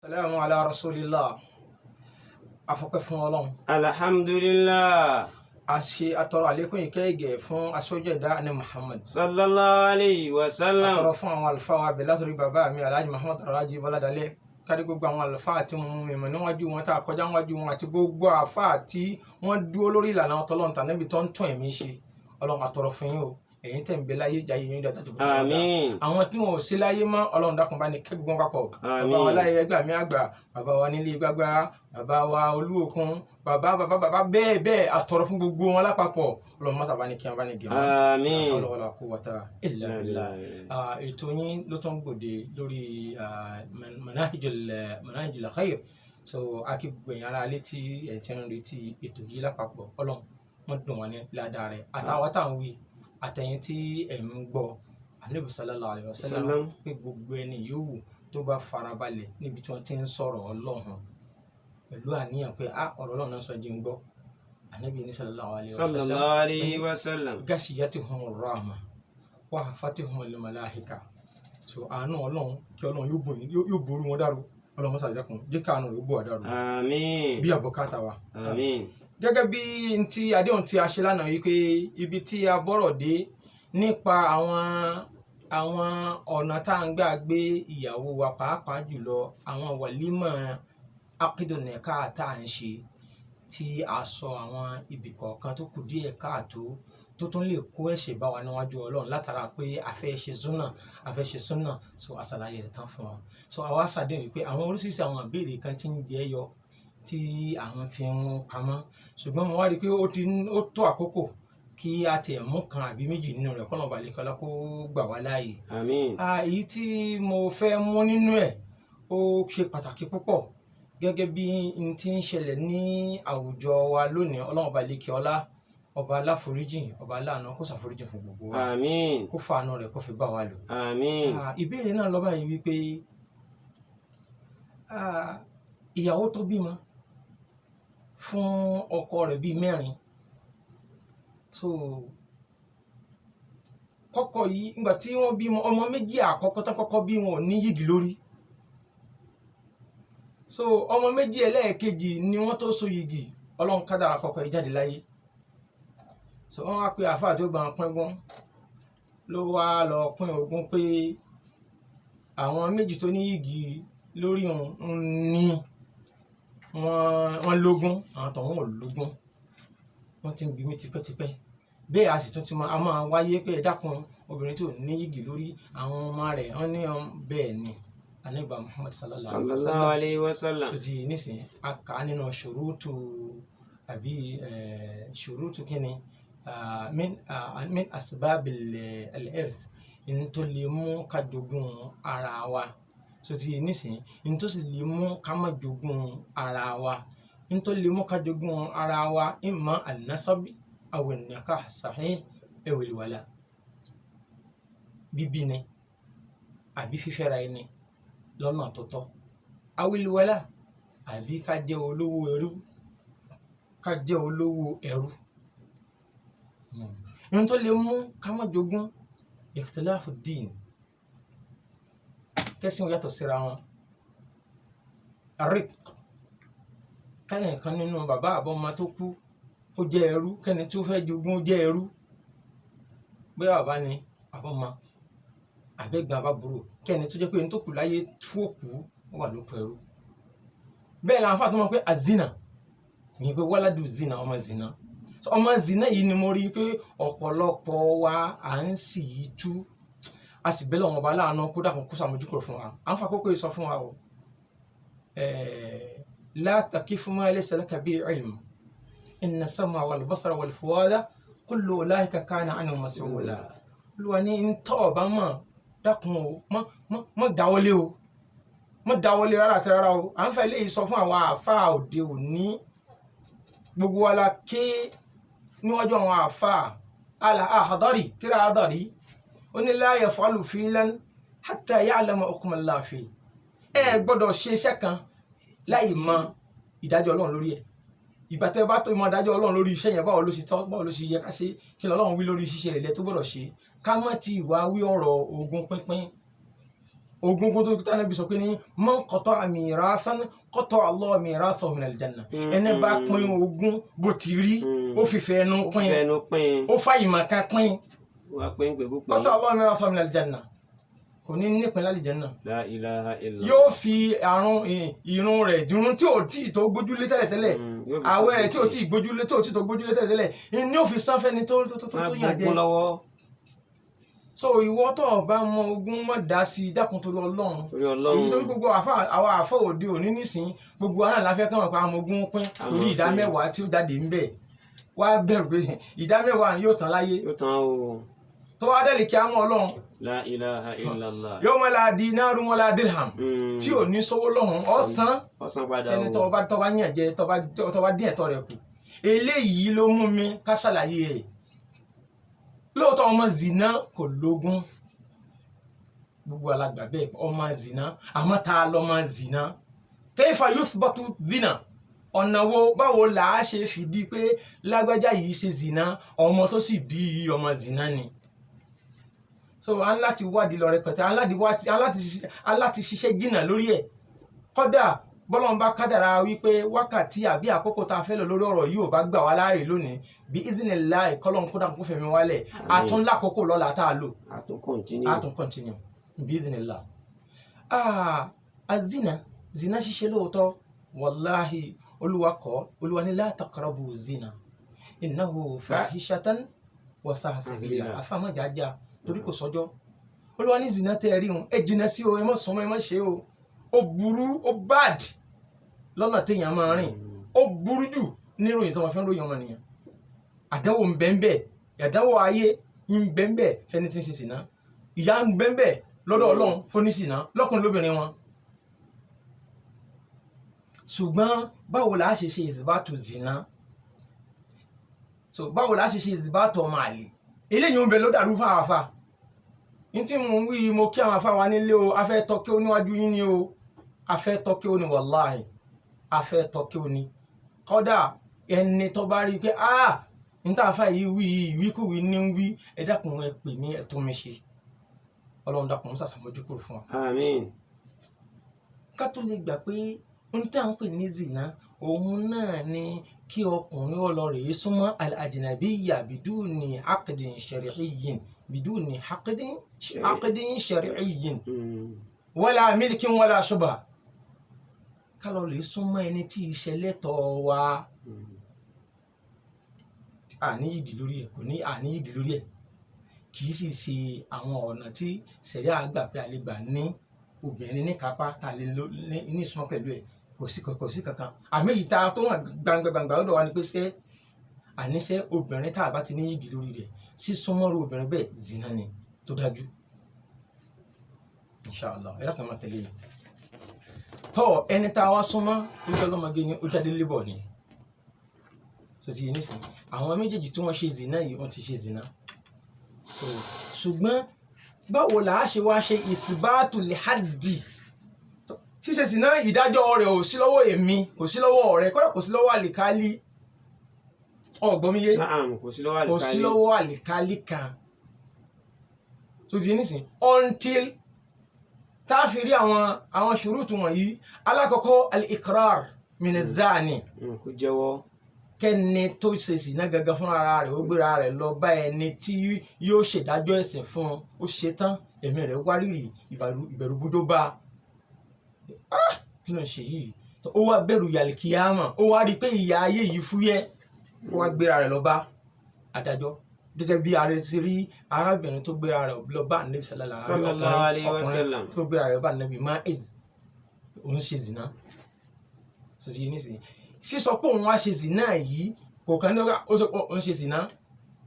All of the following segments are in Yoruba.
Salamu ala rasulillah. Afọ́pẹ́ fún Ọlọ́run. Alhamdulillah. A ṣe atọrọ àlékún ìkẹ́ ìgẹ̀ fún aṣojú ẹ̀dá ní Muhammad. Sallallahu alayhi wa sallam. Atọrọ fún àwọn àlùfáà wa bẹ̀ látọrí bàbá mi Alhaji Muhammad Raji Bọ́ládalẹ́. Kárí gbogbo àwọn àlùfáà tí mo mú mi mọ̀ níwájú wọn tá a kọjá níwájú wọn àti gbogbo àfáà tí wọ́n dúró lórí ìlànà Ọlọ́run tà níbi tó ń tún ẹ̀mí ṣe. Ọlọ́run atọrọ fún yín o. Ẹ̀yin tẹ̀ ń bẹ láyé jayé yín dàtà tó bọ̀. Àmín. Àwọn tí wọn ò sí láyé mọ́ Ọlọ́run dákun bá ní kẹ́gbọ́n papọ̀. Àmín. Bàbá wa láyé ẹgbà mi àgbà, bàbá wa nílé gbágbá, bàbá wa Olúòkun, bàbá bẹ́ẹ̀ bẹ́ẹ̀ atọrọ fún gbogbo wọn lápapọ̀. Ọlọ́run má sábà ní kí wọn bá ní gẹ̀ wọ́n. Àmín. Ọlọ́wọ́lá kó wọ́tá illa billah. Ètò yín ló tún gbòde lórí manahijul khair. So a kí gbogbo èèyàn ara létí ẹ̀ tí ń retí ètò yìí lápapọ̀. Ọlọ́run wọ́n dùn wọn ní ládàá rẹ̀ àtàwọn táwọn wí àtẹ̀yìn tí ẹ̀ ń gbọ́ Ànábì sallallahu alaihi wasallam pé gbogbo ẹni yòówù tó bá farabalẹ̀ níbi tí wọ́n ti ń sọ̀rọ̀ Ọlọ́run pẹ̀lú àníyàn pé ọ̀rọ̀ Ọlọ́run náà sọ jí ń gbọ́. Ànábì ní sallallahu alaihi wasallam gashiyatihumur rahma wa hafatihumul malaika. So àánú Ọlọ́run kí Ọlọ́run yóò borí wọn dàrú. Ọlọ́run mọ́sá jẹ́kun jẹ́ káàánú rẹ̀ bò wá dàrú. Àmín. Bí àbọ̀kátà wa. Àmín. Gẹ́gẹ́ bí ti àdéhùn tí a ṣe lánàá wípé ibi tí a bọ́rọ̀ dé nípa àwọn ọ̀nà tá à ń gbà gbé ìyàwó wa pàápàá jùlọ àwọn wàlímọ̀ akídùn nìka tá à ń ṣe tí a sọ àwọn ibì kọ̀ọ̀kan tó kù díẹ̀ káàtó tó tún lè kó ẹ̀ṣẹ̀ bá wa níwájú Ọlọ́run látara pé a fẹ́ ṣe súnà so àṣàlàyé rẹ̀ tán fún wa. So àwa ṣàdéhùn wípé àwọn oríṣiríṣi àwọn ìbéèrè kan tí ń jẹ́ yọ tí àwọn fi ń pamọ́ ṣùgbọ́n mo wá rí i pé ó tó àkókò kí a tiẹ̀ mú kan àbí méjì nínú rẹ̀ kọ́nà balẹ̀ kọ́lá kó gbà wá láàyè. Àmín. Èyí tí mo fẹ́ mú nínú ẹ̀ ó ṣe pàtàkì púpọ̀ gẹ́gẹ́ bí n ti ń ṣẹlẹ̀ ní àwùjọ wa lónìí. Ọlọ́run balẹ̀ kí ọlá ọba aláforíjìn ọba aláàánú kó ṣàforíjìn fún gbogbo wa. Àmín. kó fàánú rẹ̀ kó fi bá wa lò. Àmín. Ìbéèrè náà lọ báyìí wípé ìyàwó tó bímọ fún ọkọ rẹ̀ bíi 4 so kọ́kọ́ yìí nígbà tí wọ́n bímọ ọmọ méjì àkọ́kọ́ tán kọ́kọ́ bí wọn ò ní yìgì lórí so ọmọ méjì ẹlẹ́ẹ̀kejì ni wọ́n tó so yìgì Ọlọ́run kádàrá kọ́kọ́ yìí jáde láyé so wọ́n wá pé àáfàá tó bá wọn pín ogún ló wá lọ pín ogún pé àwọn méjì tó ní yìgì lórí òun ní wọ́n lógún àwọn tọ̀hún ò lógún wọ́n ti ń bí mi tipẹ́tipẹ́ bẹ́ẹ̀ a sì tún ti máa wáyé pé ẹ dákun obìnrin tí ò ní yìgì lórí àwọn ọmọ rẹ̀ wọ́n ní bẹ́ẹ̀ ni Ànábì Muhammad sallallahu alayhi wa sallam tó ti nísìnyí a kà á nínú ṣùrùtù kínní min asbabil al-irth ní tó lè mú ká jogún ara wa so ti nísìnyí ní tó sì lè mú ká má jogún ara wa ní tó lè mú ká jogún ara wa imma an-nasabi aw an-nikah sahih aw al-wala bíbí ni àbí fífẹ́ra ẹni lọ́nà tó tọ́ aw al-wala àbí ká jẹ́ olówó ẹrú ní tó lè mú ká má jogún ikhtilafu ad-din kẹ́sìn ò yàtọ̀ síra wọn àrík kẹ́ni kan nínú bàbá àbọ̀mọ tó kú ó jẹ́ ẹrú kẹ́ni tí ó fẹ́ jogún ó jẹ́ ẹrú bóyá bàbá ni àbọ̀mọ àbẹ́gbọ̀n àbábúrò kẹ́ni tó jẹ́ pé ní tó kù láyé fún òkú ó wà lóko ẹrú bẹ́ẹ̀ làwọn afáàtúmọ̀ pé azina ní pé wáládù zina ọmọ zina yìí ni mo rí i pé ọ̀pọ̀lọpọ̀ wa à ń sì í tú a sì bẹ́lẹ̀ wọn bá láàánú kó dàkún kó sàmójúkúrò fún wa à ń fa kókó sọ fún wa o la taqifu ma laysa laka bihi ilm inna as-sam'a wal basara wal fu'ada kullu ulaika kana anhu mas'ula Olúwa ní ntọ́ ọ̀bá mọ̀ dákun o mọ̀ dáwọ́lé rárá àti rárá o à ń fa eléyìí sọ fún àwọn àáfàá òde òní gbogbo wa la ké níwájú àwọn àáfàá àhàdárì tíra àhàdárì ó ní la yaf'alu fi'lan hatta ya'lama hukma Allah fi ẹ gbọ́dọ̀ ṣe iṣẹ́ kan láì mọ ìdájọ́ Ọlọ́run lórí ẹ̀ ìgbà tẹ́ bá tó mọ ìdájọ́ Ọlọ́run lórí iṣẹ́ yẹn báwo ló ṣe tọ́ báwo ló ṣe yẹ ká ṣe kí Ọlọ́run wí lórí ṣíṣe rẹ̀ lẹ́ tó gbọ́dọ̀ ṣe ká mọ́ ti ìwà wí ọ̀rọ̀ ogún pínpín ogún kó tó tánà bí sọ pé ní man qata'a mirathan qata'a Allahu mirathahu min al-janna ẹni bá pín ogún bó ti rí ó fìfẹ́ ẹnu pín ó fà ìmọ̀ kan pín qata'a Allahu mirathahu min al-janna kò ní nípìn lálìjánnà. La ilaha illallah. Yóò fi àrùn ìrun rẹ̀ ìrun tí ò tí tó gbójúlé tẹ́lẹ̀tẹ́lẹ̀ àwẹ̀ rẹ̀ tí ò tí gbójúlé tó gbójúlé tẹ́lẹ̀tẹ́lẹ̀ ni ó fi sáfẹ́ni tó yàn jẹ́. So ìwọ tó bá mọ ogún mọ̀ dá sí i dákun torí Ọlọ́run èyí torí gbogbo àwọn àfọ òde òní nísìn gbogbo àwọn àlàáfẹ́ kan wọ̀ pé àwọn ogún pín torí ìdá mẹ́wàá tí ó jáde ń bẹ̀ wá bẹ̀rù pé ìdá mẹ́wàá yóò tán láyé tó wá dẹ́lì kí á mọ́ Ọlọ́run. La ilaha illallah. Yawma la dinarun wala dirham tí ò ní sówó lọ́hùn ọ̀sán padà ẹni tó bá yàn jẹ tó bá dín ẹ̀tọ́ rẹ̀ kù eléyìí ló mú mi ká ṣàlàyé rẹ̀. Lóòótọ́ ọmọ zina kò lógún gbogbo alàgbà bẹ́ẹ̀ ọmọ zina àmọ́ ta lọ́mọ zina kayfa yuthbatu zina ọ̀nà wo báwo là á ṣe fìdí pé lágbájá yìí ṣe zina ọmọ tó sì bí ọmọ zina ni. So a ń láti wádìí lọ rẹpẹtẹ a láti ṣiṣẹ́ jìnnà lórí ẹ̀ kódà bọ́lọ́n bá kádàrá wípé wákàtí àbí àkókò tá a fẹ́ lọ lórí ọ̀rọ̀ yìí ò bá gbà wá láàyè lónìí bí idhnillahi kọ́lọ́n kódà kó fẹ̀mí wálẹ̀ àtún lákòókò lọ́la tá a lò àtún continue bí idhnillahi. Zina ṣíṣe lóòótọ́ wàláhì olúwa ní la taqrabu zina innahu fahishatan wa sa'a sabila àfàmọ́ jájá torí kò sọ́jọ́ olúwa ní zina tẹ́ ẹ rí wọn ẹ jìnnà sí o ẹ má sọmọ ẹ má ṣe o ó burú ó bad lọ́nà téèyàn máa rìn ó burú jù níròyìn tó máa fi ń ròyìn ọmọnìyàn àdánwò ń bẹ́ńbẹ́ àdánwò ayé ń bẹ́ńbẹ́ fẹ́ni tí ń ṣe sìná ìyà ń bẹ́ńbẹ́ lọ́dọ̀ Ọlọ́run fóní sìná lọ́kùnrin lóbìnrin wọn. Ṣùgbọ́n báwo la ṣe ṣe ìdìbàtò zina báwo la ṣe ṣe ìdìbàtò ọmọ àlè eléyìí ń bẹ ló dàrú fún àwọn afa ní tí mo ń wí mo kí àwọn afa wa nílé o afẹ́ tọ́kẹ́ ó níwájú yín ni o afẹ́ tọ́kẹ́ ó ní wàláhì afẹ́ tọ́kẹ́ ó ní kọ́dà ẹni tó bá rí i pé ní tá a fà yìí wí ìwíkúwí ní ń wí ẹ dákun ẹ pè mí ẹ tó mi ṣe Ọlọ́run dákun ṣàṣàmójúkúrò fún wa. Àmín. Ká tó lè gbà pé n tá à ń pè ní zina òun náà ni kí ọkùnrin ọlọ́rẹ̀ súnmọ́ al-ajnabiyya biduni aqdin shar'iyyin biduni aqdin shar'iyyin wala milkin wala shubha ká lọ lè súnmọ́ ẹni tí ìṣẹ̀lẹ̀ tọ́ wa àníyìgì lórí ẹ̀ kò ní àníyìgì lórí ẹ̀ kì í sì ṣe àwọn ọ̀nà tí ṣẹ̀ríà àgbà pé a lè gbà ní obìnrin ní kápá tá a lè ní ìsúnmọ́ pẹ̀lú ẹ̀ kò sí kankan àmì ìta tó hàn gbangba lọ́dọ̀ wa ni pé àníṣe obìnrin tá a bá ti ní yìgì lórí rẹ̀ sísúnmọ́rú obìnrin bẹ́ẹ̀ zina ni tó dájú inshallah ẹ láti máa tẹ̀lé mi. tọ́ ẹni tá a wá súnmọ́ ó jẹ́ ọlọ́mọge ni ó jáde lébọ̀ ni tó ti yé nísìnyí àwọn méjèèjì tí wọ́n ṣe zina yìí wọ́n ti ṣe zina ṣùgbọ́n báwo là á ṣe wá ṣe ìsìbáàtù lè hádì ṣíṣe sì náà ìdájọ́ rẹ̀ ò sí lọ́wọ́ èmi kò sí lọ́wọ́ ọ̀rẹ́ kọ́dà kò sí lọ́wọ́ àlìkálí ọ̀gbọ́míyé kò sí lọ́wọ́ àlìkálí kan tó di nísìn until tá a fi rí àwọn ṣùrùtù wọ̀nyí alákọ̀ọ́kọ́ al-iqrar min az-zani kò jẹ́wọ́ kẹ́ni tó ṣe sì náà gangan fún ara rẹ̀ ó gbéra rẹ̀ lọ bá ẹni tí yóò ṣèdájọ́ ẹ̀sìn fún un ó ṣe tán ẹ̀mí rẹ̀ wárìrì ìbẹ̀rù búdó bá kí ló ń ṣe yìí ó wá bẹ̀rù yàlìkíyàmà ó wá rí i pé ìyà ayé yìí fúyẹ́ ó wá gbéra rẹ̀ lọ bá adájọ́ gẹ́gẹ́ bí ààrẹ ti rí arábìnrin tó gbéra rẹ̀ lọ bá Ànábì sallallahu alaihi wasallam tó gbéra rẹ̀ bá Ànábì Ma'iz òun ṣe zina sọ sí yé nísìnyí sísọ pé òun wá ṣe zina yìí kò kàn ní ó sọ pé òun ṣe zina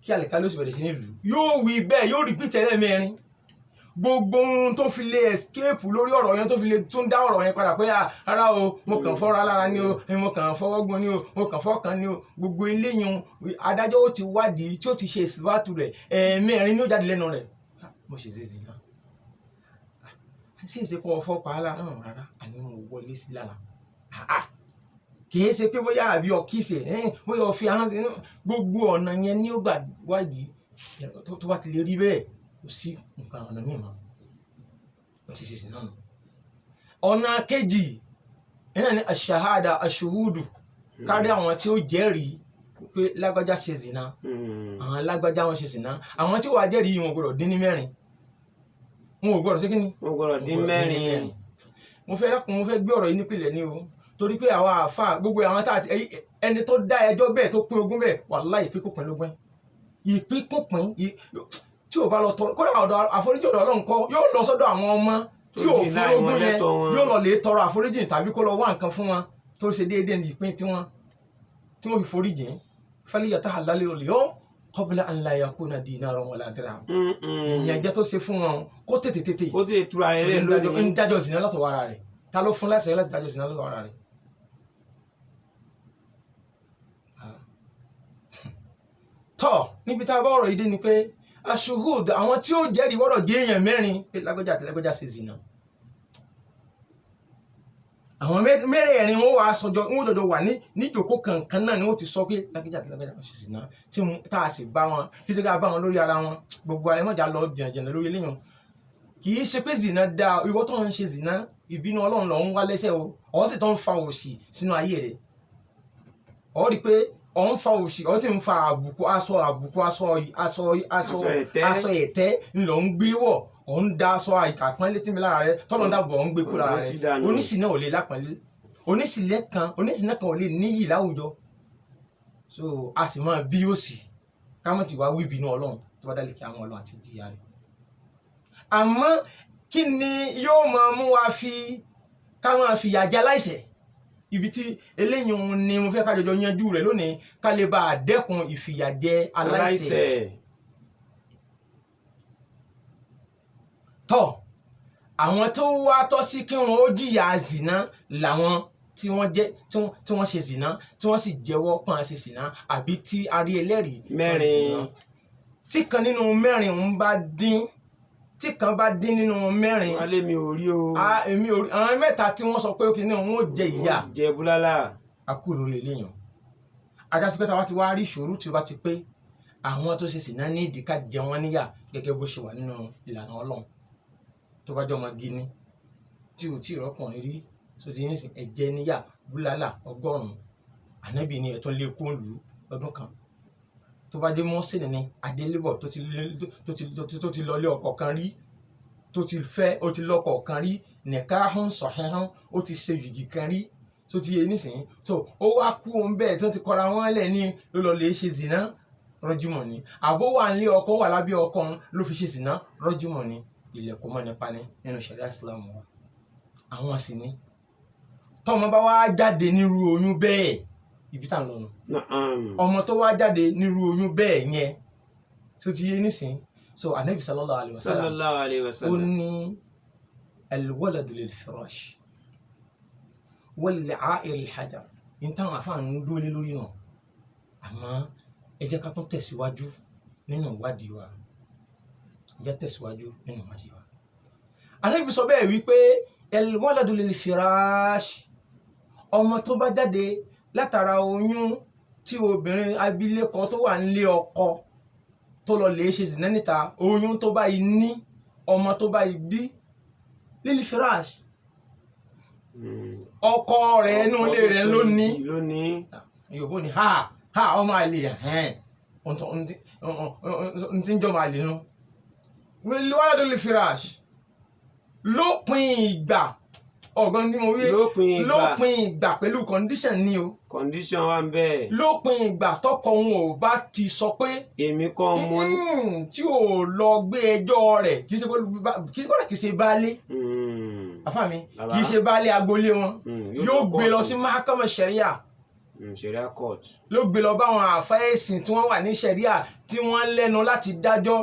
kí àlìkálí ó sì bẹ̀rẹ̀ sí nílùú yóò wí bẹ́ẹ̀ yóò repeat ẹlẹ́mẹ̀rin gbogbo ohun tó fi lè escape lórí ọ̀rọ̀ yẹn tó fi lè tún dá ọ̀rọ̀ yẹn padà pé rárá o mo kàn fọ́ra lára ni o mo kàn fọwọ́ gbọ́n ni o mo kàn fọ́kàn ni o gbogbo eléyìí adájọ́ ó ti wádìí tí ó ti ṣe ìfìwátù rẹ̀ ẹ̀ẹ̀mẹrin ní ó jáde lẹ́nu rẹ̀ mo ṣe zèzì náà ṣé èsì kọ́ ọ̀fọ́ pa á lára rárá àní mo wọlé sí lára kìí ṣe pé bóyá àbí ọkìsẹ bóyá ọfi ahọ́n sí gbogbo ọ̀nà yẹn ní ó gbà wádìí tó bá ti lè rí bẹ́ẹ̀ kò sí nǹkan ọ̀nà míì mọ́ ti ṣe zina nù. ọ̀nà kejì náà ni aṣahada aṣuhudu kárí àwọn tí ó jẹ́rìí pé lágbájá ṣe zina àwọn lágbájá wọn ṣe zina àwọn tí wàá jẹ́rìí wọn gbọ́dọ̀ dín ní 4 wọn ò gbọ́dọ̀ ṣe kí ni wọ́n gbọ́dọ̀ dín 4. mo fẹ́ gbé ọ̀rọ̀ yìí nípìnlẹ̀ ní o torí pé àwọn àáfà gbogbo àwọn tá ẹni tó dá ẹjọ́ bẹ́ẹ̀ tó pín ogún bẹ́ẹ̀ wàláhì ìpínkùpín lógún ìpínkùpín tí ò bá lọ tọrọ kódà ọ̀dọ̀ àforíjì ọ̀dọ̀ Ọlọ́run kọ́ yóò lọ sọ́dọ̀ àwọn ọmọ tí ò fún ogún yẹn yóò lọ lè tọrọ àforíjì tàbí kó lọ wá nǹkan fún wọn tó ṣe déédéé ní ìpín tí wọ́n fi foríjì falyatahallalil al-yawm qabla an la yakuna dinaran wala dirham. ìyẹn jẹ́ tó ṣe fún wọn kó tètè tura rẹ̀ lónìí. ń dájọ́ zina látọwọ́ ara rẹ̀ ta ló fún láṣẹ láti dájọ́ zina látọwọ́ ara rẹ̀. tọ́ níbi tá a bá ọ̀rọ̀ yìí dé ni pé aṣuhud àwọn tí ó jẹ́rìí wọ́rọ̀ jẹ́ èèyàn 4 pé lágbájá àti lágbájá ṣe zina. àwọn mẹ́rẹ̀ẹ̀rin wọn wà sọjọ́ wọn jọjọ wà níjòkó kankan náà ni wọ́n ti sọ pé lágbájá àti lágbájá ṣe zina tí tá a sì bá wọn fi ṣe ká bá wọn lórí ara wọn gbogbo ara mọ̀jà lọ jìnnà lórí eléyàn kì í ṣe pé zina dáa ìwọ tó ń ṣe zina ìbínú Ọlọ́run lọ ń wá lẹ́sẹ̀ o ọ̀ sì tó ń fa òṣì sínú ayé rẹ̀ ọ̀ rí i pé ọ̀ ń fa òṣì ọ̀ sì ń fa àbùkù aṣọ ẹ̀tẹ́ ńlọ ń gbé wọ̀ ọ̀ ń da aṣọ àpọ́nlé tí mi lára rẹ̀ tọ́lọ́ ń dàbọ̀ ọ̀ ń gbé kó lára rẹ̀ oníṣìná ò lè lápọ́nlé oníṣìná kan ò lè níyì láwùjọ so a sì máa bí òṣì káwọn ti wá wí ìbínú Ọlọ́run tó bá dálé kí àwọn Ọlọ́run àti ìjìyà rẹ̀ àmọ́ kí ni yóò máa mú wa káwọn fìyà jẹ aláìṣẹ̀ ibi tí eléyìí òun ni mo fẹ́ ká jọjọ yanjú rẹ̀ lónìí ká lè bá a dẹ́kun ìfìyàjẹ aláìṣẹ̀. tọ́ àwọn tó wá tọ́ sí kí wọ́n ó jìyà zìnà làwọn tí wọ́n ṣe zìnà tí wọ́n sì jẹ́wọ́ pọ́n ṣe zìnà àbí tí a rí ẹlẹ́rìí 4. tí kan nínú 4 ń bá dín tí kan bá dín nínú 4. wálé mi ò rí o. èmi ò rí àwọn 3 tí wọ́n sọ pé kí ni wọ́n ó jẹ ìyà. jẹ búlálà. a kú lórí eléyàn. ajásí pé táwa ti wá rí ìṣòro tí ó bá ti pé àwọn tó ṣe sìná ní ìdíkà jẹ wọ́n níyà gẹ́gẹ́ bó ṣe wà nínú ìlànà Ọlọ́run tó bá jọ ọmọ gíní tí ò tí ì rọ́kùnrin rí tó ti ní ẹ̀jẹ̀ níyà búlálà 100 ànábì ni ẹ̀tọ́ lé kó lù lọ́dún kan tó bá dé mọ́sìn ní adélébọ̀ tó ti lọ lé ọkọ kan rí tó ti fẹ́ ó ti lọ́kọ kan rí nikahun sahihun ó ti ṣe yìgì kan rí tó ti yé nísìnyí tó ó wá kú òun bẹ́ẹ̀ tó ti kọra wọn lẹ̀ ní ló lọ lè ṣe zìnà rọ́júmọ̀ ni àbó wà nílé ọkọ wà lábẹ́ ọkọ ló fi ṣe zìnà rọ́júmọ̀ ni ilẹ̀kùn mọ́ nípa ní nínú ṣẹ̀ríà Islam wa àwọn sì ní tọ́mọ bá wá jáde nírú oyún bẹ́ẹ̀ ibi tá à ń lọ nù ọmọ tó wá jáde nírú oyún bẹ́ẹ̀ yẹn tó ti yé nísìnyí so anabi sallallahu alaihi wasallam ó ní alwaladu lil firash wal li'a'ir al hajar ní táwọn afáàní ń dúró lé lórí náà àmọ́ ẹ jẹ́ ká tún tẹ̀síwájú nínú ìwádìí wa anabi sọ bẹ́ẹ̀ wípé alwaladu lil firash ọmọ tó bá jáde látara oyún tí obìnrin abilékọ tó wà nílé ọkọ tó lọ lè ṣe zìnà níta oyún tó bá yìí ní ọmọ tó bá yìí bí lílì firash ọkọ rẹ̀ ẹnu ilé rẹ̀ lónìí yòówó ni ha ọmọ àlè n tí ń jọ máa lè nu wàlá lílì firash lópin ìgbà ọ̀gbọ́n ní mo wí lópin ìgbà pẹ̀lú condition ni o. condition wa ń bẹ́ẹ̀. lópin ìgbà tọkọ òun ò bá ti sọ pé. èmi kọ́ mo ní. tí ò lọ gbé ẹjọ́ rẹ̀ kì í ṣe baálé. àfáà mi kì í ṣe baálé agboolé wọn. yóò gbé lọ sí mahakama sharia. sharia court. ló gbé lọ bá àwọn àfáà-ẹ̀sìn tí wọ́n wà ní sharia tí wọ́n lẹ́nu láti dájọ́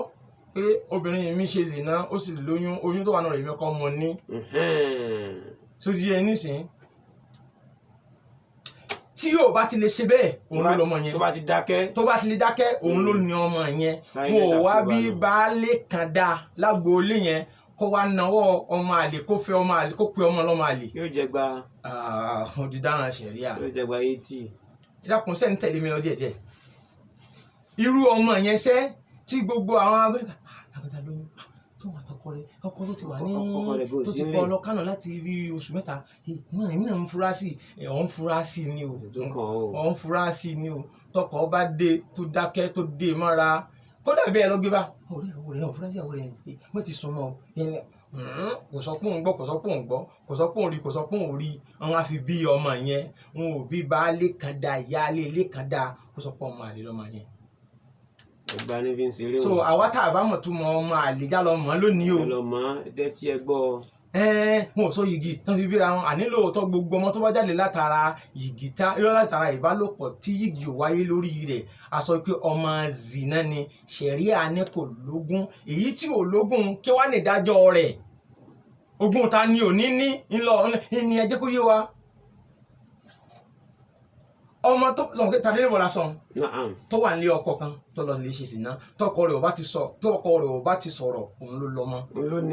pé obìnrin mi ṣe zìnà ó sì lóyún oyún tó wà náà rẹ̀ mi kọ́ mo ní. so ti yẹ nísìn tí yóò bá ti lè ṣe bẹ́ẹ̀ òun ló lọ́mọ yẹn tó bá ti lè dákẹ́ òun ló ní ọmọ yẹn mo wá bí baálé kan dá lágboolé yẹn kó wá náwó ọmọ àlè kó fẹ́ ọmọ àlè kó pe ọmọ lọ́mọ àlè. yóò jẹ gba. òdìdáràn ṣẹ̀ríà. yóò jẹ gba 80. ìdákun sẹ́ni tẹ̀lé mi lọ díẹ̀díẹ̀ irú ọmọ yẹn sẹ́ tí gbogbo àwọn abẹ́rẹ́ àgbàdá lóyún tó wà tọkọ rẹ̀ ọkọ tó ti wà ní ọkọ rẹ̀ kò tó sí ti nílé. kọ lọ Kánò láti bí oṣù mẹ́ta èmi náà ń fura sí ọ̀ ń fura sí ni o tó kàn ó. ọ̀ ń fura sí ni o tọkọ bá dé tó dákẹ́ tó dé mọ́ra kódà bẹ́ẹ̀ lọ gbé bá ọ̀rẹ́ ọ̀ fura sí àwọn ọ̀rẹ́ wọ́n ti sún mọ́ ọ kò sọ pé òun gbọ́ kò sọ pé òun gbọ́ kò sọ pé òun rí kò sọ pé òun rí wọn á fi bí ọmọ yẹn wọn ò bí baálé kan dá ìyáálé ilé kan dá kó sọ pé ọmọ àlè lọ́mọ yẹn. Ẹgbà ní fi ń ṣeré o. so àwa tá a bá mọ̀ tó mọ ọmọ àlè já lọ mọ́ lónìí o. ẹ lọ mọ ẹdẹ tí ẹ gbọ́. wọn ò sọ yìgì tán fi bíra wọn àní lóòótọ́ gbogbo ọmọ tó bá jáde látara yìgì tá irọ́ látara ìbálòpọ̀ tí yìgì ò wáyé lórí rẹ̀ a sọ pé ọmọ zìnà ni ṣẹ̀ríà ní kò lógún èyí tí ò lógún kí wàá ní ìdájọ́ rẹ̀ ogún ta ni ò ní ńlọ ní ẹ jẹ́ kó yé wa ọmọ tó sọ̀rọ̀ pé tàbí ìwọ̀n lásán tó wà nílé ọkọ kan tó lọ lè ṣe sìná tọkọ rẹ̀ ò bá ti sọ̀rọ̀ òun ló lọ́mọ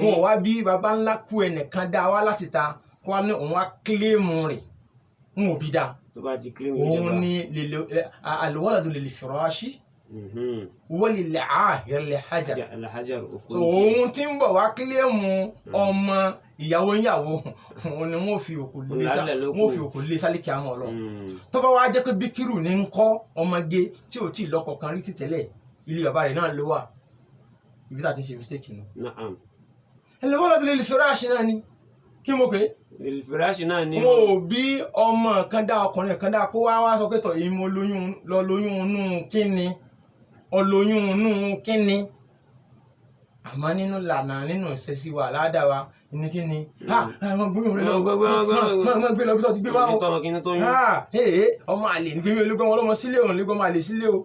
wọn ò wá bí baba ńlá kú ẹnìkan dá wá láti ta kó wá ní òun wá kílèmù rẹ̀ wọn ò bí dá òun ní al-waladu lil-firashi wọ́n lè àhẹ́lẹ̀ hajar so òun tí ń bọ̀ wá kílèmù ọmọ ìyàwó òun ni wọ́n fi òkú lé sálíkì àmọ́ ọlọ́run tó bá wá jẹ́ pé bíkírù ní ń kọ́ ọmọge tí ò tí ì lọ́kọ kan rí títẹ́lẹ̀ ilé bàbá rẹ̀ náà ló wà ibi tá a ti ṣe mistake nù. ẹlẹ́wọ́n lọ́dún lè firashi náà ni kí mo pè é firashi náà ni wọn ò bí ọmọ kan dá ọkùnrin kan dá kó wá sọ pé tọ̀ èyí mo lóyún inú kíni ọlóyún inú kíni àmọ́ nínú lànà nínú ìṣesí wa aládàá wa ní kíni àwọn gbóyún rẹ lọ gbé lọ bí tó ti gbé wá o ọmọ àlè ní gbémi ológun ọlọmọ sílé òun lẹgbọn máa lè sílé o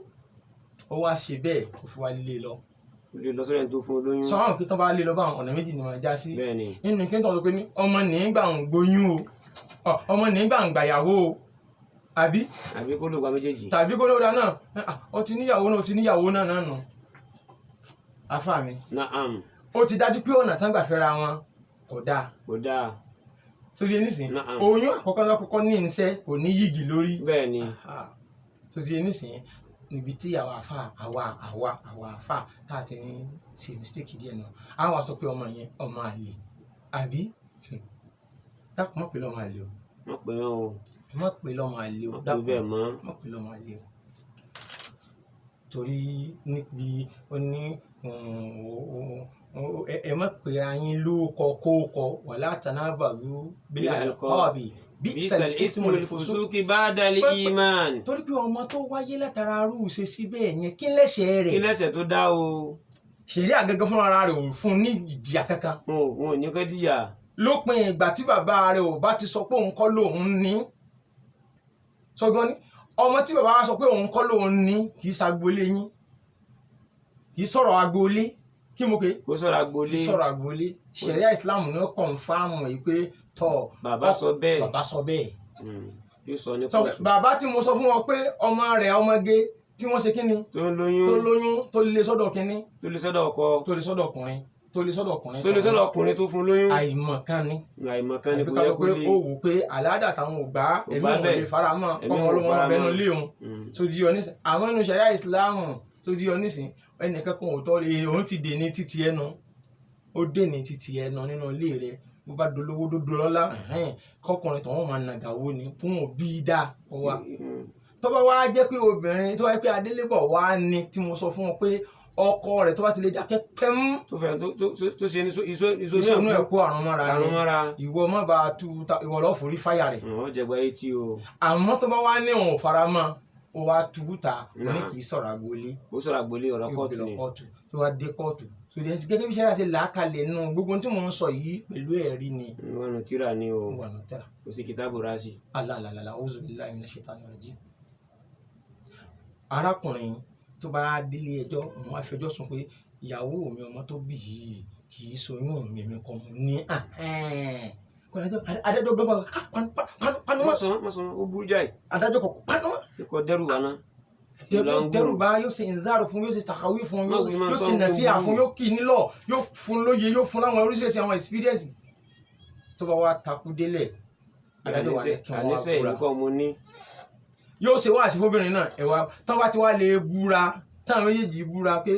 ó wá ṣe bẹ́ẹ̀ kó fi wá lílé lọ. lè lọ sọ́dọ̀ tó fún olóyún. sọ wọn kí tán bá lé lọ bá àwọn ọ̀nà méjì ni wọ́n já sí. nínú kí n tọ́ sọ pé ní ọmọ nígbà ń gbóyún o ọmọ nígbà ń gbàyàwó o àbí kó ló gba méjèèjì. tàbí kó ló dá náà ó ti níyàwó náà nù. afá mi ó ti dájú pé ọ̀nà tán gbà fẹ́ra wọn kò dáa sórí ẹnìsín oyún àkọ́kọ́ ní ìṣẹ́ kò ní yìgì lórí. bẹ́ẹ̀ ni sórí ẹnìsín níbi tí àwa àfa tá a ti ń ṣe mistake díẹ̀ náà a wá sọ pé ọmọ yẹn ọmọ àlè àbí dákun mọ̀ pé lọ́mọ àlè o. mọ̀ pé lọ́mọ àlè o dákun mọ̀ pé lọ́mọ àlè o. torí níbi ó ní ẹ má pera yín lóòkọ kóòkọ wala tanabazu bil alqabi bisal ismul fusuki ba'dal iman. torí pé ọmọ tó wáyé látara arú ṣe síbẹ̀ yẹn kí lẹ́sẹ̀ rẹ̀. kí lẹ́sẹ̀ tó dá o. ṣẹ̀rí àgẹ́gẹ́ fúnra rẹ̀ ò fún ní ìjìyà kankan. wọn ò ní kọ́ jìyà. lópin ìgbà tí bàbá rẹ̀ ò bá ti sọ pé òun kọ́ lòun ní. sọgbọ́n ní ọmọ tí bàbá wa sọ pé òun kọ́ lòun ní kì í ṣagboolé yín kì í sọ̀rọ̀ agboolé kí mo pè é. kó sọ̀rọ̀ agboolé. kì í sọ̀rọ̀ agboolé. ṣẹ̀ríà ìsìláàmù ni ó kọ̀ǹfàmù yìí pé tọ́ bàbá sọ bẹ́ẹ̀. bàbá sọ bẹ́ẹ̀. yóò sọ ní kóòtù. bàbá tí mo sọ fún wọn pé ọmọ rẹ̀ ọmọge tí wọ́n ṣe kíni. tó lóyún tó lé sọ́dọ̀ kíní. tó lé sọ́dọ̀ ọkọ. tó lé sọ́dọ̀ ọkùnrin. tó lé sọ́dọ̀ ọkùnrin. tó lé sọ́dọ̀ ọkùnrin tó fún lóyún. àìmọ̀kan ni. àìmọ̀kan ni kò yẹ kó lé. ó wò pé àládà táwọn ò gbà ẹ̀mí òun lè faramọ́ ọmọ ọlọ́mọ ọbẹ̀nu léun. tó di onísìn àwọn inú ṣẹ̀ríà ìsìláàmù tó di onísìn ẹnìkan kan ò tọ́ òun ti dè ní títí ẹnu ó dè ní títí ẹnu nínú ilé rẹ̀ bó bá dolówó dódó lọ́lá kọkùnrin tọ̀hún máa nàgàwó ni fún òbí dá ọ wá. tó bá wá jẹ́ pé obìnrin tó wáyé pé adélébọ̀ wá ní tí mo sọ fún ọ pé ọkọ rẹ̀ tó bá ti lè dákẹ́ pẹ́mú. tó ṣe ìṣonú ẹ̀kọ́ àrùn mọ́ra ìwọ má bàa tu ìwọ lọ́ọ́ forí fáyà rẹ̀. wọ́n jẹ̀gbọ́ etí o. àmọ́ tó bá wá ní òun fara mọ́ ó wá tu ta ní kì í sọ̀rọ̀ agboolé. ó sọ̀rọ̀ agboolé ọ̀rọ̀ kóòtù ni. tó wá dé kóòtù gẹ́gẹ́ bí sẹ́ra ṣe làákàlẹ̀ nù gbogbo tí mò ń sọ yìí pẹ̀lú ẹ̀rí ni. wọnú tíra ni o. wọnú tíra. kò sí kìtàbù ráṣì. alàlàlà a'udhu billahi minash shaitani rajim. arákùnrin tó bá délé ẹjọ́ òun á fẹjọ́ sùn pé ìyàwó mi ọmọ tó bí yìí kì í soyún mi kọ́ mu ní adájọ́ gbọ́dọ̀ panu. mọ̀sán ó burú jáì. adájọ́ kọ̀ panu. kò dẹ́rù wá náà. dẹ́rùbá yóò ṣe ìzáàrò fún yóò ṣe tàkàwí fún yóò ṣe nàṣíà fún yóò kì í nílọ̀ yóò fún lóye yóò fún láwọn oríṣiríṣi àwọn experience tó bá wá takú délẹ̀ adájọ́ wà ní kí wọ́n wá búra yóò ṣe wá àṣìfóbìnrin náà ẹ̀wà tán bá ti wá lè búra táwọn méjèèjì búra pé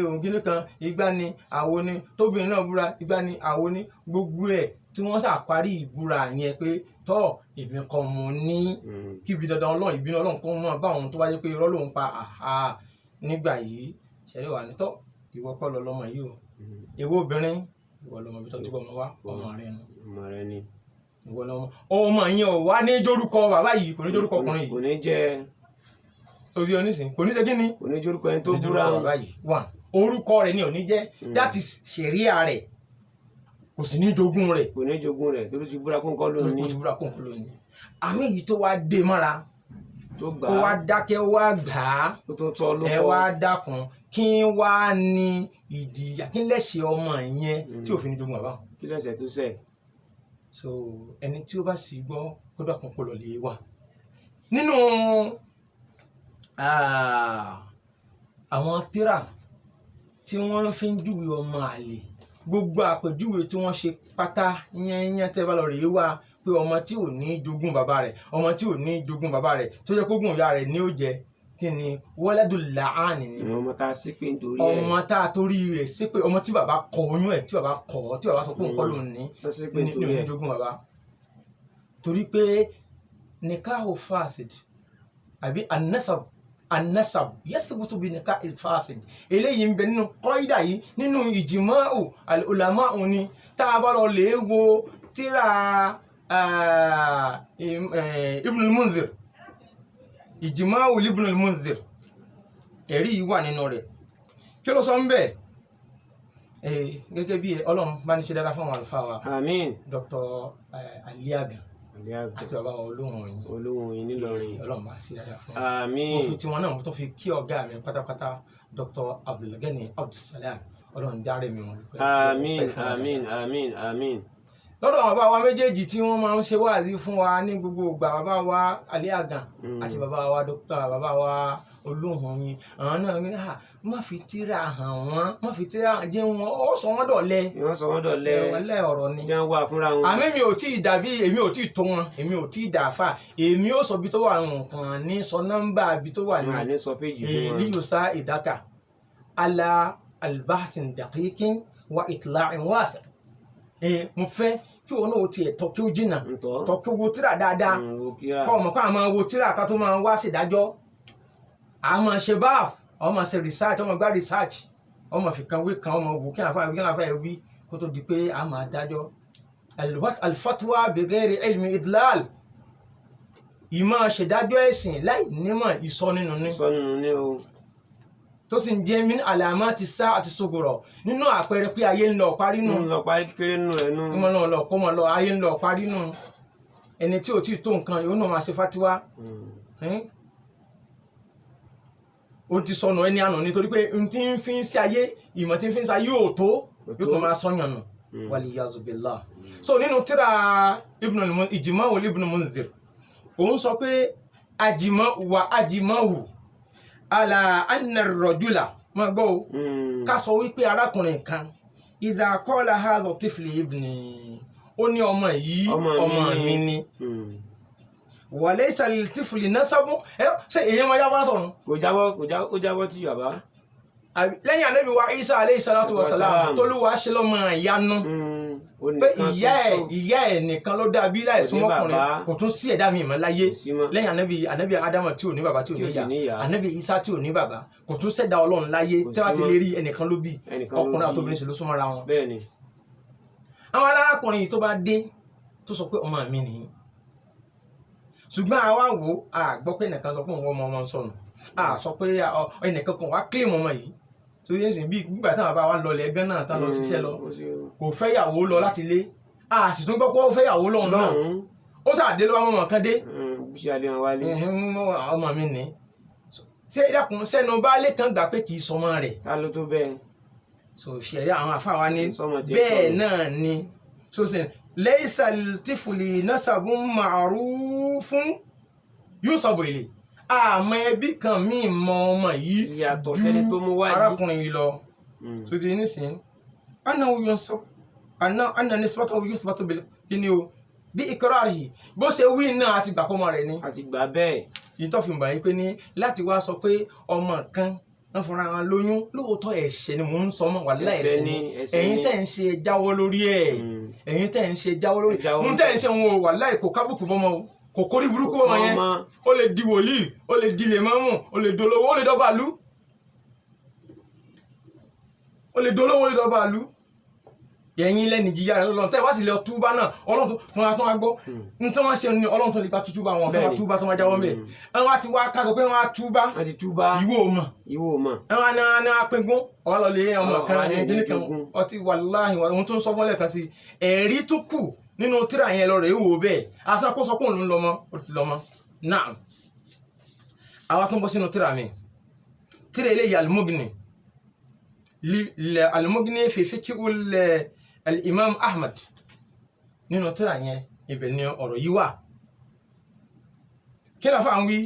òun kìíní kan igbá ni àwo ni, tóbìnrin náà búra igbá ni àwo ni, gbogbo ẹ̀ tí wọ́n ṣàparí ìbúra yẹn pé tọ́ èmi kan mo ní kíbi dandan ọlọ́run ìbínú ọlọ́run kó mọ̀ bá òun tó wáyé pé irọ́ lòun pa nígbà yìí ṣẹlẹ̀ wà ní tọ́ ìwọ kọ́ lọ lọ́mọ yìí o èwo obìnrin ìwọ lọ́mọ bí tọ́jú ọmọ wa ọmọ rẹ ni ìwọ lọ́mọ ọmọ yẹn ò wá ní jórúkọ bàbá yìí kò ní jórúkọ ọkùnrin yìí kò ní jẹ́ orí onísìn kò ní ṣe kí ni kò ní jórúkọ ẹni tó búra bàbá yìí wà orúkọ rẹ̀ ni ò ní jẹ́ that is ṣẹ̀ríà rẹ̀ kò sì ní jogún rẹ̀ kò ní jogún rẹ̀ torí ti búra kó nǹkan lónìí tó ti búra kó nǹkan lónìí àmì èyí tó wá dé mọ́ra tó gbà ó wá dákẹ́ ó wá gbà á ó tó tọ́ ló ẹ wá dákun kí wá ní ìdíyà kí lẹ́sẹ̀ ọmọ yẹn tí òfin ní jogún bàbá kí lẹ́sẹ̀ tó ṣẹ̀. so ẹni tí ó bá sì gbọ́ kó dákun kó lọ lè wà nínú àwọn tírà tí wọ́n fi ń júwe ọmọ àlè gbogbo àpèjúwe tí wọ́n ṣe pátá yẹn tẹ́ bá lọ rèé wá pé ọmọ tí ò ní jogún bàbá rẹ̀ ọmọ tí ò ní jogún bàbá rẹ̀ tó jẹ́ kógún ìyá rẹ̀ ní ó jẹ kí ni waladul la'ani ni ọmọ tá a sí pé nítorí ẹ ọmọ tá a torí rẹ̀ sí pé ọmọ tí bàbá kọ oyún ẹ̀ tí bàbá kọ tí bàbá sọ pé nǹkan ló ní ní jogún bàbá torí pé nikahu fasid àbí an-nasab yathbutu bi nikahi fasid eléyìí ń bẹ nínú qaida yìí nínú ijma'u al-ulama'u ni tá a bá lọ lè wo tírà Ibn al-Munzir ijma'u Ibn al-Munzir ẹ̀rí yìí wà nínú rẹ̀ kí ló sọ ń bẹ̀ gẹ́gẹ́ bí ọlọ́run bá ní ṣe dára fún àwọn àlùfáà wa àmín Dr. Aliaga àti bàbá wa olóhùn yìí nílọrin ọlọ́run bá ṣe dára fún àmín mo fi tiwọn náà mo tó fi kí ọ̀gá mi pátápátá Dr. Abdulgani Abdulsalam ọlọ́run járe mi wọn. àmín àmín àmín àmín. lọ́dọ̀ àwọn bàbá wa méjèèjì tí wọ́n máa ń ṣe wáàzí fún wa ní gbogbo ìgbà bàbá wa Aliaga àti bàbá wa Dr. bàbá wa olóhùn yìí àwọn náà ní má fi tírà hàn wọ́n má fi tírà jẹ́ wọn ó sọ wọ́n dọ̀lẹ. wọ́n sọ wọ́n dọ̀lẹ ọ̀lẹ ọ̀rọ̀ ni. jẹ́ wà fúnra wọn. àmì mi ò tí ì dàbí èmi ò tí ì tó wọn èmi ò tí ì dàáfà èmi ó sọ ibi tó wà nǹkan ní sọ nọ́mbà ibi tó wà ní sọ péjì fún wọn. líyùsá ìdáka ala albahthin daqiqin wa itla'in wasi. mo fẹ́ kí wọn náà tiẹ̀ tọ́ kí ó jìnnà tọ́ kí ó wo tírà dáadáa kọ́ ọmọ kó àmọ́ wo tírà ká tó máa wá ṣèdájọ́ àmọ́ ṣe báàf ọmọ ṣe research ọmọ gbá research ọmọ fìkan wé kan ọmọ wò kí àfáà wí kó tó di pé a máa dájọ́ alfatwa bighairi ilmi idlal ìmọ̀ ṣèdájọ́ ẹ̀sìn láì nímọ̀ ìsọnínú ní o tó sì ń jẹ́ min alamati sa'ati sughra nínú àpẹẹrẹ pé ayé ń lọ parí nù ń lọ parí kékeré nù ẹ̀ nù kó mọ̀ lọ ayé ń lọ parí nù ẹni tí ò tí ì tó nǹkan yóò náà máa ṣe fatiwa ó ti sọnù ẹni àná nítorí pé n tí ń fi ń ṣe ayé ìmọ̀ tí ń fi ń ṣe ayé ò tó yóò tó máa sọyàn nù waliyazu billah. so nínú tírà Ijma'u Ibn Munzir òun sọ pé ajimahu ala anna ar-rajula máa gbọ́ o ká sọ wípé arákùnrin kan idha qala hadha tifli ibni ó ní ọmọ yìí ọmọ mi ni walaysa lil-tifli nasabu ṣe èèyàn máa jábọ́ látọ̀run. kò jábọ́ tí yàrá. lẹ́yìn Ànábì wa Isa aleyhi salatu wa salam tolúwa ṣe lọ́mọ ìyanu pé ìyá ẹ̀ nìkan ló dàbí láìsún mọ́kùnrin kò tún sí ẹ̀dá mi ìmọ̀ láyé lẹ́yìn Ànábì Ádámù tí ò ní bàbá tí ò ní ìyá Ànábì Isa tí ò ní bàbá kò tún ṣẹ̀dá Ọlọ́run láyé tí wọ́n ti lè rí ẹnìkan ló bí ọkùnrin àti obìnrin sì ló súnmọ́ra wọn. àwọn arákùnrin yìí tó bá dé tó sọ pé ọmọ mi nìyí ṣùgbọ́n àwa wò á gbọ́ pé ẹnìkan sọ pé òun ọmọ sọnù á sọ pé ẹnìkan kan wá kílèmù ọmọ yìí tó yẹ sìn bí nígbà táwọn bá wa lọlẹ̀ gán náà tán lọ ṣiṣẹ́ lọ kò fẹ́yàwó lọ láti ilé a sì tún gbọ́ pé ó fẹ́yàwó lọ́hùn náà ó sàdé lọ́wọ́ ọmọ kan dé ọmọ mi ní ṣé dákun sẹ́nu baálé kan gbà pé kì í sọmọ rẹ̀ ta ló tó bẹ́ẹ̀ so ṣẹ̀rí àwọn àfáà wa ní bẹ́ẹ̀ náà ni so ṣe laysa al-tifli nasabun ma'rufun yusabu ilayhi àmọ́ ẹbí kan míì mọ ọmọ yìí yàtọ̀ sẹ́ni tó mú wáyé arákùnrin yìí lọ tó ti nísìn anna nisbatahu yuthbatu bil kíni o bí iqrarihi bó ṣe wí náà àti gbà pọ́mọ rẹ̀ ni àti gbà bẹ́ẹ̀ yìí tó fi mọ̀ yìí pé ní láti wá sọ pé ọmọ kan wọ́n fúnra wọn lóyún lóòótọ́ ẹ̀ṣẹ̀ ni mò ń sọ mọ́ wàláhì ẹ̀ṣẹ̀ ni ẹ̀ṣẹ̀ ẹ̀yin ni. tẹ́ ń ṣe jáwọ́ lórí ẹ̀ ẹ̀yin tẹ́ ń ṣe jáwọ́ lórí Jáwọ́ mo tẹ́ ń ṣe wọn o wàláhì kò kábùkù mọ́mọ́ o kò kórí burúkú wọn yẹn ó lè di wòlíì ó lè di lèmọ́mù ó lè dolówó ó lè dọ́gba lú ó lè dolówó ó lè dọ́gba lú yẹ̀yin lẹ́ni jíjà rẹ̀ lọ́nà tẹ́ wá sì lọ túbá náà ọlọ́run tó fún wa tó wá gbọ́ ní tí wọ́n ṣe ní ọlọ́run tó lè gba túbá wọn tó wá túbá tó wá jáwọ́ mẹ́ ẹ̀ wọ́n ti wá kájọ pé wọ́n á túbá wọ́n ti túbá ìwọ mọ̀ ìwọ mọ̀ ẹ̀ wọ́n á ní apẹ́gún ọ̀wá lọ lè ọmọ kan Ọ̀wá lè ẹ̀yìn kan jogún. ọtí wàláhì ohun tó ń sọ fọ́lẹ̀ kan sí ẹ̀rí tó kù nínú tíra yẹn lọ rẹ̀ wò bẹ́ẹ̀ asákóso pé òun lọ mọ́ ó ti lọ mọ́ náà àwa tó ń bọ́ sínú tíra mi tíra eléyìí al-Mughni fi fiqh al-Imam Ahmad nínú tíra yẹn ibẹ̀ ni ọ̀rọ̀ yìí wà kí lóò fà ń wí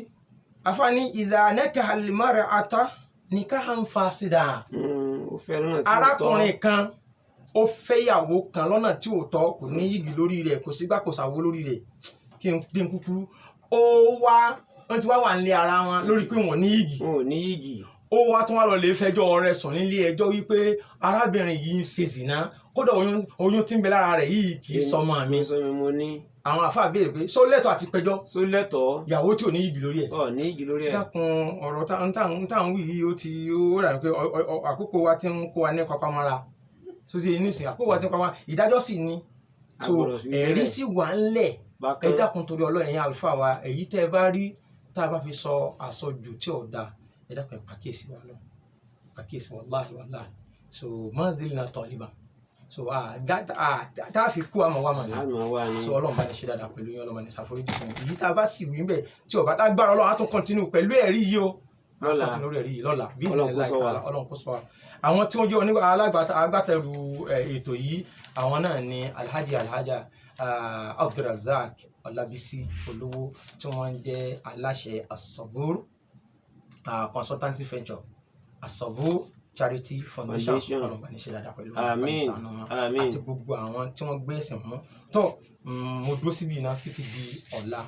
afa ní idha nakaha al-mar'ata nikahan fasida ó fẹ́ràn tí ó tọ́. arákùnrin kan ó fẹ́yàwó kan lọ́nà tí ò tọ́ kò ní yìgì lórí rẹ̀ kò sígbà kò sàwó lórí rẹ̀ kí n dín kúkúrú ó wá wọ́n ti wá wà nílé ara wọn lórí pé wọ́n ní yìgì wọn ò ní yìgì. ó wá tún wá lọ lè fẹjọ́ rẹ̀ sùn nílé ẹjọ́ wípé arábìnrin yìí ń ṣe zìnà kódà oyún tí ń bẹ lára rẹ̀ yìí kì í sọmọ mi sọmọ mo ní. àwọn àfáà béèrè pé ṣó lẹ́tọ̀ọ́ àti pẹjọ́ só lẹ́tọ̀ọ́. ìyàwó tí ò ní yìgì lórí ẹ̀ ọ̀ ní yìgì lórí ẹ̀. dákun ọ̀rọ̀ táwọn wí yìí ó rà pé àkókò wa ti ń kó wa ní papamọ́ra sóti nísìnyí àkókò wa ti ń pa wá ìdájọ́ sì ni so ẹ̀rí sì wà ńlẹ̀ ẹ dákun torí Ọlọ́run ẹ̀yin àlùfáà wa èyí tẹ́ ẹ bá rí tá a bá fi sọ àsọjù tí ò dáa ẹ dákun ẹ pàkíyèsí wa lọ pàkíyèsí wàláhì so mọ́ndínlá tọ́líbà so tá a fi kú àmọ́ wa mọ̀ ní so Ọlọ́run bá ní ṣe dáadáa pẹ̀lú yín Ọlọ́run bá ní ṣàforíjì fún yín èyí tá a bá sì wí ń bẹ̀ tí ọba tá a gbára Ọlọ́run á tún kọ́ntínú pẹ̀lú ẹ̀rí yìí o lórí ẹ̀rí yìí lọ́la bí ìsìn láì tààlà Ọlọ́run kó sọ wa àwọn tí wọ́n jẹ́ alágbàtẹrù ètò yìí àwọn náà ni alhaja Abdulrazak Ọlábísí Olówó tí wọ́n jẹ́ aláṣẹ As-Sabur consultancy venture As-Sabur charity foundation Ọlọ́run bá ní ṣe dáadáa pẹ̀lú àti gbogbo àwọn tí wọ́n gbé ẹ̀sìn mú tó mo dúró síbi iná títí di ọ̀la.